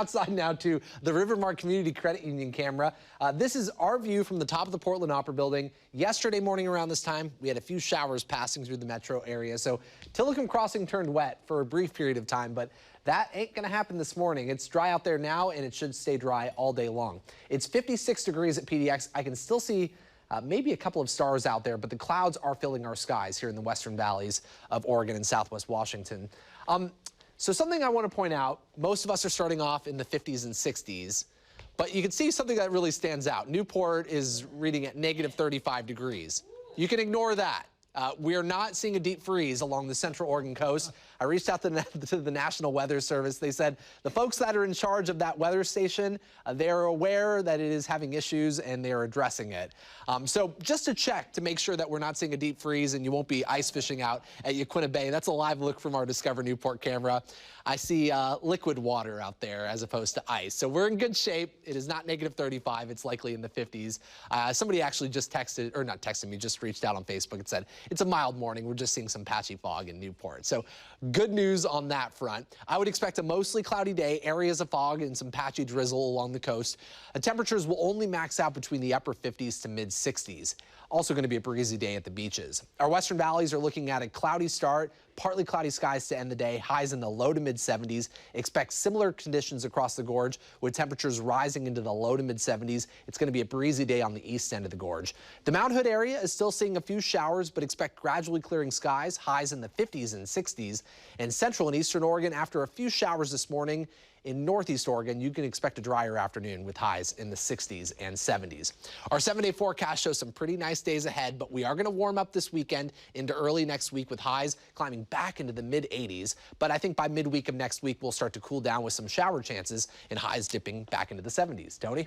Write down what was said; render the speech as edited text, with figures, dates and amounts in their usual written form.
Outside now to the Rivermark Community Credit Union camera. This is our view from the top of the Portland Opera Building. Yesterday morning around this time, we had a few showers passing through the metro area. So Tillicum Crossing turned wet for a brief period of time, but that ain't going to happen this morning. It's dry out there now, and it should stay dry all day long. It's 56 degrees at PDX. I can still see maybe a couple of stars out there, but the clouds are filling our skies here in the western valleys of Oregon and southwest Washington. So something I want to point out, most of us are starting off in the 50s and 60s, but you can see something that really stands out. Newport is reading at negative 35 degrees. You can ignore that. We are not seeing a deep freeze along the central Oregon coast. I reached out to the National Weather Service. They said the folks that are in charge of that weather station, they're aware that it is having issues and they're addressing it. So just to check to make sure that we're not seeing a deep freeze and you won't be ice fishing out at Yaquina Bay. That's a live look from our Discover Newport camera. I see liquid water out there as opposed to ice. So we're in good shape. It is not negative 35. It's likely in the 50s. Somebody actually just texted, or not texted me, just reached out on Facebook and said, it's a mild morning. We're just seeing some patchy fog in Newport. So good news on that front. I would expect a mostly cloudy day, areas of fog and some patchy drizzle along the coast. Temperatures will only max out between the upper 50s to mid 60s. Also going to be a breezy day at the beaches. Our western valleys are looking at a cloudy start, partly cloudy skies to end the day, highs in the low to mid 70s. Expect similar conditions across the gorge with temperatures rising into the low to mid 70s. It's going to be a breezy day on the east end of the gorge. The Mount Hood area is still seeing a few showers, but expect gradually clearing skies, highs in the 50s and 60s. In central and eastern Oregon, after a few showers this morning, in northeast Oregon, you can expect a drier afternoon with highs in the 60s and 70s. Our 7-day forecast shows some pretty nice days ahead, but we are going to warm up this weekend into early next week with highs climbing back into the mid 80s. But I think by midweek of next week, we'll start to cool down with some shower chances and highs dipping back into the 70s. Tony?